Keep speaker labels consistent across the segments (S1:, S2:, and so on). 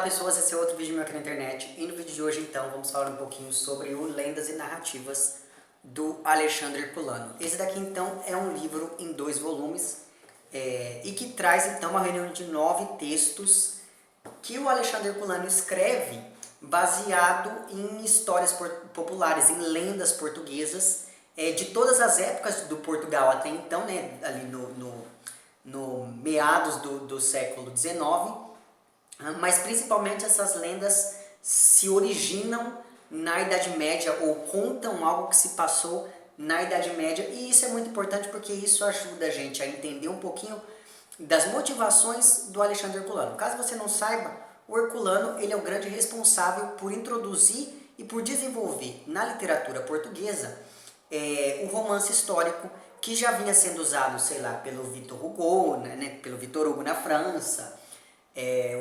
S1: pessoas, esse é outro vídeo meu aqui na internet e no vídeo de hoje então vamos falar um pouquinho sobre o Lendas e Narrativas do Alexandre Herculano. Esse daqui então é um livro em 2 volumes e que traz então uma reunião de 9 textos que o Alexandre Herculano escreve baseado em histórias populares, em lendas portuguesas de todas as épocas do Portugal até então, né, ali no meados do século XIX. Mas principalmente essas lendas se originam na Idade Média ou contam algo que se passou na Idade Média, e isso é muito importante porque isso ajuda a gente a entender um pouquinho das motivações do Alexandre Herculano. Caso você não saiba, o Herculano ele é o grande responsável por introduzir e por desenvolver na literatura portuguesa o romance histórico que já vinha sendo usado, sei lá, pelo Victor Hugo, né, pelo Victor Hugo na França,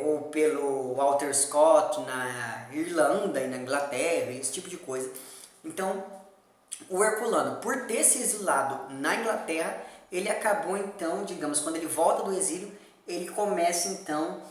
S1: ou pelo Walter Scott na Irlanda e na Inglaterra, esse tipo de coisa. Então, o Herculano, por ter se exilado na Inglaterra, ele acabou então, digamos, quando ele volta do exílio, ele começa então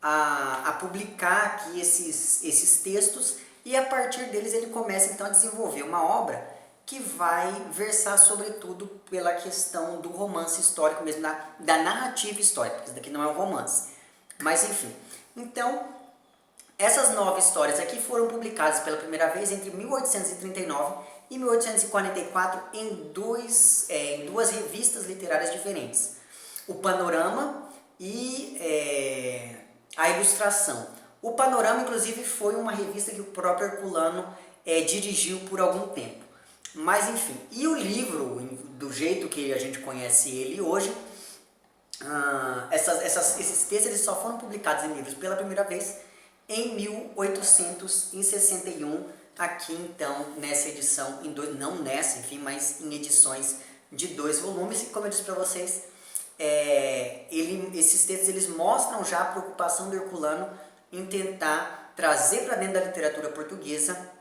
S1: a publicar aqui esses textos, e a partir deles ele começa então a desenvolver uma obra que vai versar sobretudo pela questão do romance histórico mesmo, da narrativa histórica, porque isso daqui não é um romance. Mas enfim, então essas 9 histórias aqui foram publicadas pela primeira vez entre 1839 e 1844 em duas revistas literárias diferentes, o Panorama e a Ilustração. O Panorama, inclusive, foi uma revista que o próprio Herculano dirigiu por algum tempo. Mas enfim, e o livro, do jeito que a gente conhece ele hoje, esses textos eles só foram publicados em livros pela primeira vez em 1861, aqui então nessa edição, não nessa, enfim, mas em edições de 2 volumes, e como eu disse para vocês, esses textos eles mostram já a preocupação do Herculano em tentar trazer para dentro da literatura portuguesa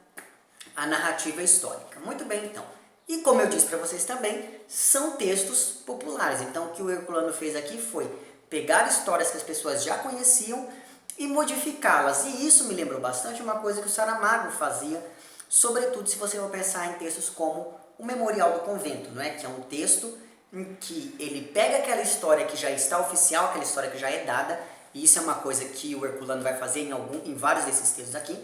S1: a narrativa histórica. Muito bem, então. E como eu disse para vocês também, são textos populares. Então o que o Herculano fez aqui foi pegar histórias que as pessoas já conheciam e modificá-las. E isso me lembrou bastante uma coisa que o Saramago fazia, sobretudo se você for pensar em textos como o Memorial do Convento, não é? Que é um texto em que ele pega aquela história que já está oficial, aquela história que já é dada, e isso é uma coisa que o Herculano vai fazer em vários desses textos aqui.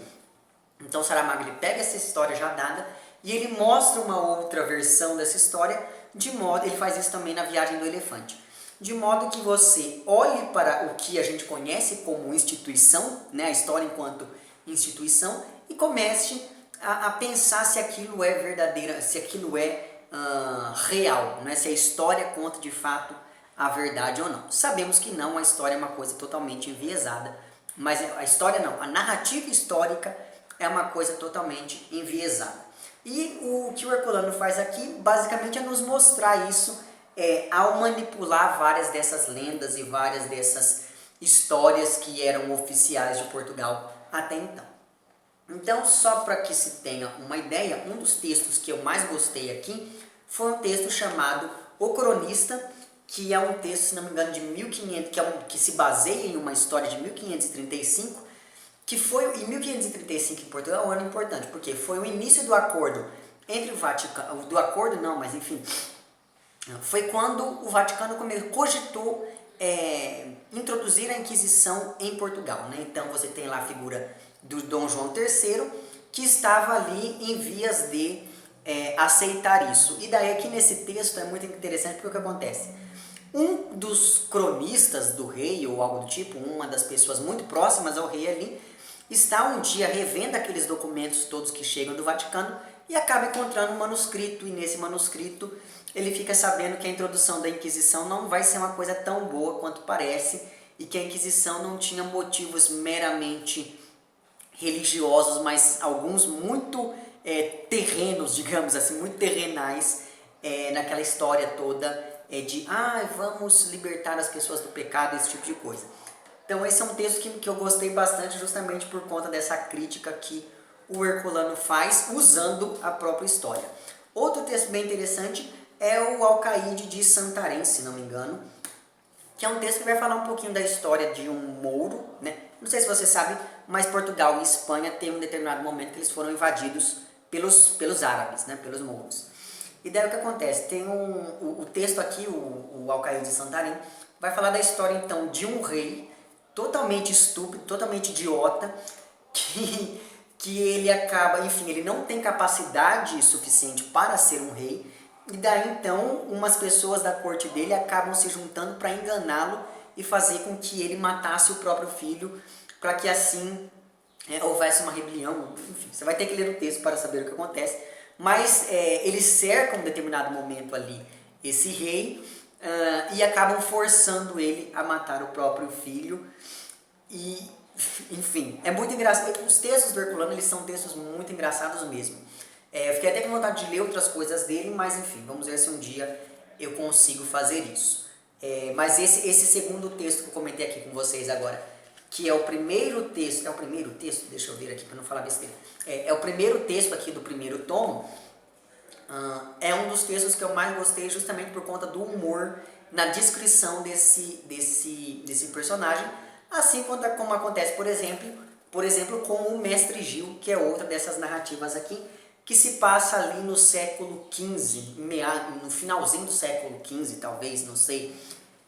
S1: Então o Saramago ele pega essa história já dada e ele mostra uma outra versão dessa história, ele faz isso também na Viagem do Elefante, de modo que você olhe para o que a gente conhece como instituição, né, a história enquanto instituição, e comece a pensar se aquilo é verdadeiro, se aquilo é real, né, se a história conta de fato a verdade ou não. Sabemos que não, a história é uma coisa totalmente enviesada, mas a história não, a narrativa histórica é uma coisa totalmente enviesada. E o que o Herculano faz aqui, basicamente, é nos mostrar isso ao manipular várias dessas lendas e várias dessas histórias que eram oficiais de Portugal até então. Então, só para que se tenha uma ideia, um dos textos que eu mais gostei aqui foi um texto chamado O Cronista, que é um texto, se não me engano, de 1500, que se baseia em uma história de 1535, que foi em 1535 em Portugal, um ano importante, porque foi o início do acordo entre o Vaticano, foi quando o Vaticano cogitou introduzir a Inquisição em Portugal, né? Então você tem lá a figura do Dom João III, que estava ali em vias de aceitar isso. E daí aqui nesse texto é muito interessante porque o que acontece? Um dos cronistas do rei, ou algo do tipo, uma das pessoas muito próximas ao rei ali, está um dia revendo aqueles documentos todos que chegam do Vaticano e acaba encontrando um manuscrito, e nesse manuscrito ele fica sabendo que a introdução da Inquisição não vai ser uma coisa tão boa quanto parece, e que a Inquisição não tinha motivos meramente religiosos, mas alguns muito terrenos, digamos assim, muito terrenais, naquela história toda de vamos libertar as pessoas do pecado, esse tipo de coisa. Então esse é um texto que eu gostei bastante, justamente por conta dessa crítica que o Herculano faz usando a própria história. Outro texto bem interessante é o Alcaide de Santarém, se não me engano, que é um texto que vai falar um pouquinho da história de um mouro, né, Não sei se você sabe, mas Portugal e Espanha tem um determinado momento que eles foram invadidos pelos árabes, né, pelos mouros. E daí o que acontece? Tem o texto aqui, o Alcaide de Santarém, vai falar da história então de um rei totalmente estúpido, totalmente idiota, que ele acaba, enfim, ele não tem capacidade suficiente para ser um rei, e daí então umas pessoas da corte dele acabam se juntando para enganá-lo e fazer com que ele matasse o próprio filho, para que assim houvesse uma rebelião. Enfim, você vai ter que ler o texto para saber o que acontece, mas eles cercam em determinado momento ali esse rei e acabam forçando ele a matar o próprio filho. E, enfim, é muito engraçado. Os textos do Herculano, eles são textos muito engraçados mesmo. Eu fiquei até com vontade de ler outras coisas dele, mas enfim, vamos ver se um dia eu consigo fazer isso. Mas esse segundo texto que eu comentei aqui com vocês agora, que é o primeiro texto, deixa eu ver aqui para não falar besteira, é o primeiro texto aqui do primeiro tomo, é um dos textos que eu mais gostei justamente por conta do humor na descrição desse personagem, assim como acontece, por exemplo, com o Mestre Gil, que é outra dessas narrativas aqui, que se passa ali no século XV, no finalzinho do século XV, talvez, não sei,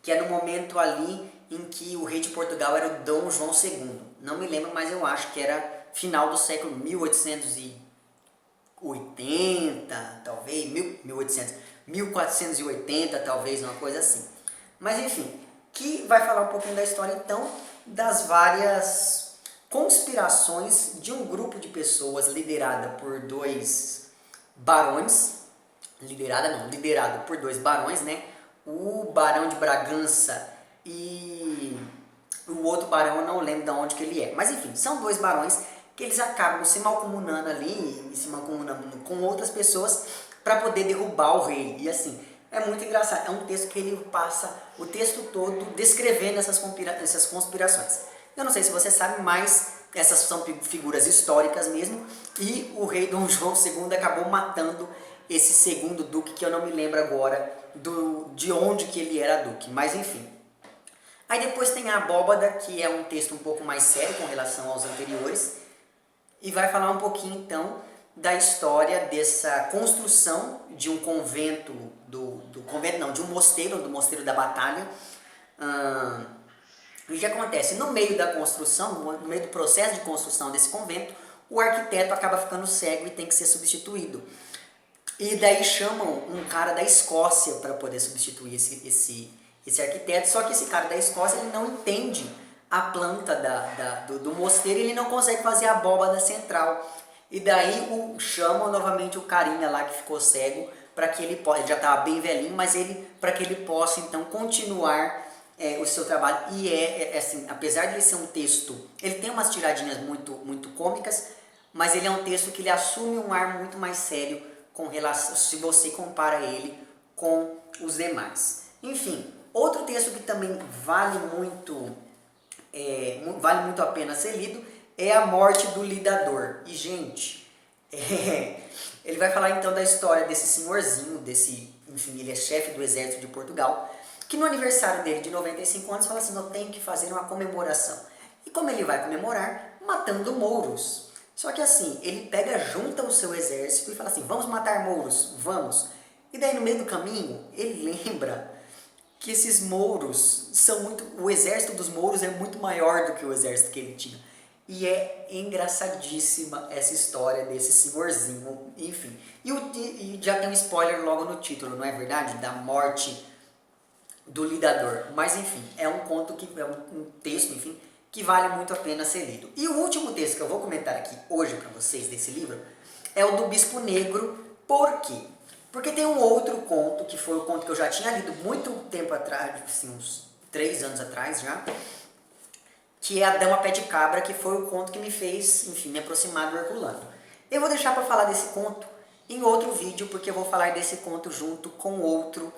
S1: que é no momento ali em que o rei de Portugal era o Dom João II. Não me lembro, mas eu acho que era final do século 1880, talvez, 1480, talvez, uma coisa assim. Mas enfim, que vai falar um pouquinho da história então das várias conspirações de um grupo de pessoas liderado por dois barões, liderado por dois barões, né? O Barão de Bragança e o outro barão, eu não lembro de onde que ele é. Mas enfim, são dois barões que eles acabam se mancomunando ali, se mancomunando com outras pessoas para poder derrubar o rei. E assim, é muito engraçado. É um texto que ele passa o texto todo descrevendo essas conspirações. Eu não sei se você sabe, mas essas são figuras históricas mesmo. E o rei Dom João II acabou matando esse segundo duque, que eu não me lembro agora de onde que ele era duque. Mas enfim. Aí depois tem a Abóbada, que é um texto um pouco mais sério com relação aos anteriores. E vai falar um pouquinho então da história dessa construção de um convento, de um mosteiro, do Mosteiro da Batalha. O que acontece? No meio da construção, no meio do processo de construção desse convento, o arquiteto acaba ficando cego e tem que ser substituído. E daí chamam um cara da Escócia para poder substituir esse arquiteto, só que esse cara da Escócia ele não entende a planta do mosteiro, ele não consegue fazer a abóbada central. E daí chamam novamente o carinha lá que ficou cego, para que ele possa, ele já estava bem velhinho, mas para que ele possa então continuar o seu trabalho. E assim, apesar de ele ser um texto, ele tem umas tiradinhas muito cômicas, mas ele é um texto que ele assume um ar muito mais sério com relação, se você compara ele com os demais. Enfim, outro texto que também vale muito a pena ser lido é A Morte do Lidador. E gente, ele vai falar então da história desse senhorzinho, enfim, ele é chefe do exército de Portugal, que no aniversário dele de 95 anos fala assim, eu tenho que fazer uma comemoração. E como ele vai comemorar? Matando mouros. Só que assim, ele junta o seu exército e fala assim, vamos matar mouros, vamos. E daí no meio do caminho, ele lembra que esses mouros o exército dos mouros é muito maior do que o exército que ele tinha. E é engraçadíssima essa história desse senhorzinho, enfim. E já tem um spoiler logo no título, não é verdade? Da morte do lidador. Mas enfim, é um conto é um texto, enfim, que vale muito a pena ser lido. E o último texto que eu vou comentar aqui hoje para vocês desse livro é o do Bispo Negro. Por quê? Porque tem um outro conto, que foi o conto que eu já tinha lido muito tempo atrás, assim, uns 3 anos atrás já, que é A Dama Pé de Cabra, que foi o conto que me fez, enfim, me aproximar do Herculano. Eu vou deixar para falar desse conto em outro vídeo, porque eu vou falar desse conto junto com outro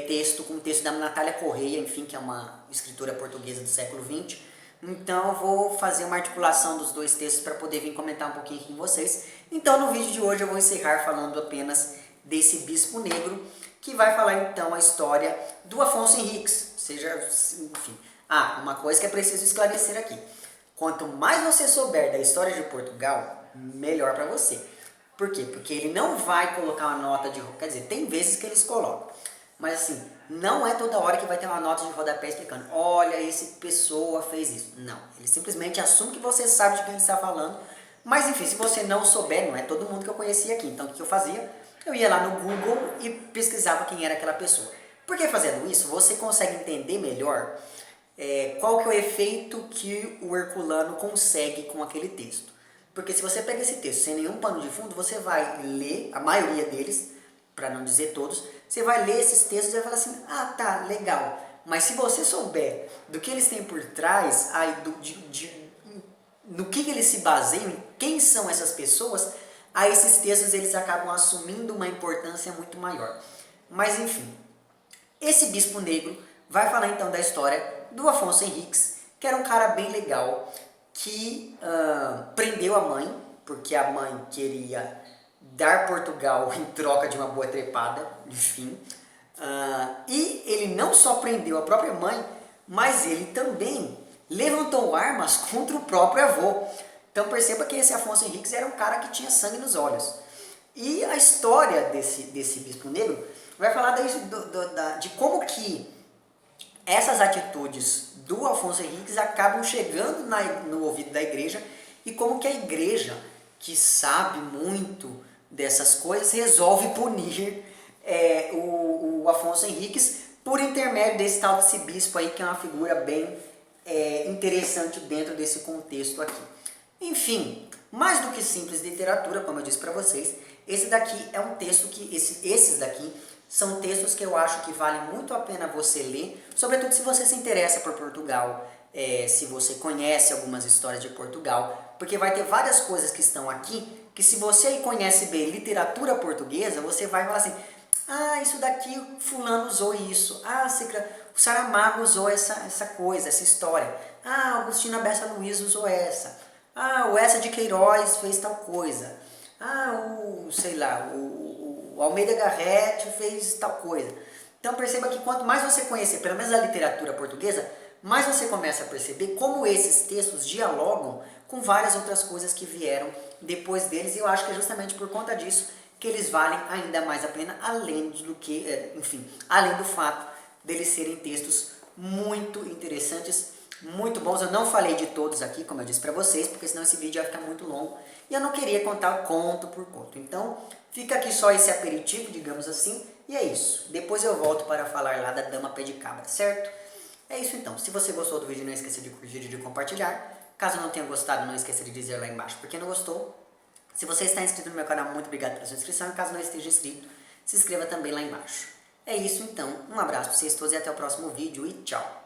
S1: texto, com o texto da Natália Correia, enfim, que é uma escritora portuguesa do século XX. Então eu vou fazer uma articulação dos dois textos para poder vir comentar um pouquinho aqui com vocês. Então no vídeo de hoje eu vou encerrar falando apenas desse Bispo Negro, que vai falar então a história do Afonso Henriques. Enfim, uma coisa que é preciso esclarecer aqui. Quanto mais você souber da história de Portugal, melhor para você. Por quê? Porque ele não vai colocar uma nota de... Quer dizer, tem vezes que eles colocam. Mas assim, não é toda hora que vai ter uma nota de rodapé explicando: olha, esse pessoa fez isso. Não, ele simplesmente assume que você sabe de quem ele está falando. Mas enfim, se você não souber, não é todo mundo que eu conhecia aqui. Então o que eu fazia? Eu ia lá no Google e pesquisava quem era aquela pessoa. Porque fazendo isso, você consegue entender melhor qual que é o efeito que o Herculano consegue com aquele texto. Porque se você pega esse texto sem nenhum pano de fundo, você vai ler, a maioria deles, para não dizer todos, você vai ler esses textos e vai falar assim: ah, tá, legal. Mas se você souber do que eles têm por trás, aí no que eles se baseiam, quem são essas pessoas, aí esses textos eles acabam assumindo uma importância muito maior. Mas enfim, esse bispo negro vai falar então da história do Afonso Henriques, que era um cara bem legal, que prendeu a mãe, porque a mãe queria dar Portugal em troca de uma boa trepada, enfim. E ele não só prendeu a própria mãe, mas ele também levantou armas contra o próprio avô. Então perceba que esse Afonso Henriques era um cara que tinha sangue nos olhos. E a história desse bispo negro vai falar de como que essas atitudes do Afonso Henriques acabam chegando no ouvido da igreja e como que a igreja, que sabe muito dessas coisas, resolve punir o Afonso Henriques por intermédio desse tal desse bispo aí, que é uma figura bem interessante dentro desse contexto aqui. Enfim, mais do que simples literatura, como eu disse para vocês, esse daqui é um texto que, esses daqui são textos que eu acho que valem muito a pena você ler, sobretudo se você se interessa por Portugal, se você conhece algumas histórias de Portugal, porque vai ter várias coisas que estão aqui, que se você conhece bem literatura portuguesa, você vai falar assim: ah, isso daqui fulano usou isso, ah, o Saramago usou essa coisa, essa história, ah, Agostinho Bessa Luiz usou essa, ah, o Essa de Queiroz fez tal coisa, ah, o Almeida Garrett fez tal coisa. Então perceba que quanto mais você conhecer, pelo menos a literatura portuguesa, mais você começa a perceber como esses textos dialogam com várias outras coisas que vieram depois deles, e eu acho que é justamente por conta disso que eles valem ainda mais a pena, além do que, enfim, além do fato deles serem textos muito interessantes, muito bons. Eu não falei de todos aqui, como eu disse para vocês, porque senão esse vídeo ia ficar muito longo e eu não queria contar conto por conto. Então fica aqui só esse aperitivo, digamos assim, e é isso. Depois eu volto para falar lá da Dama Pé de Cabra, certo? É isso então. Se você gostou do vídeo, não esqueça de curtir e de compartilhar. Caso não tenha gostado, não esqueça de dizer lá embaixo porque não gostou. Se você está inscrito no meu canal, muito obrigado pela sua inscrição. E caso não esteja inscrito, se inscreva também lá embaixo. É isso então. Um abraço para vocês todos e até o próximo vídeo e tchau!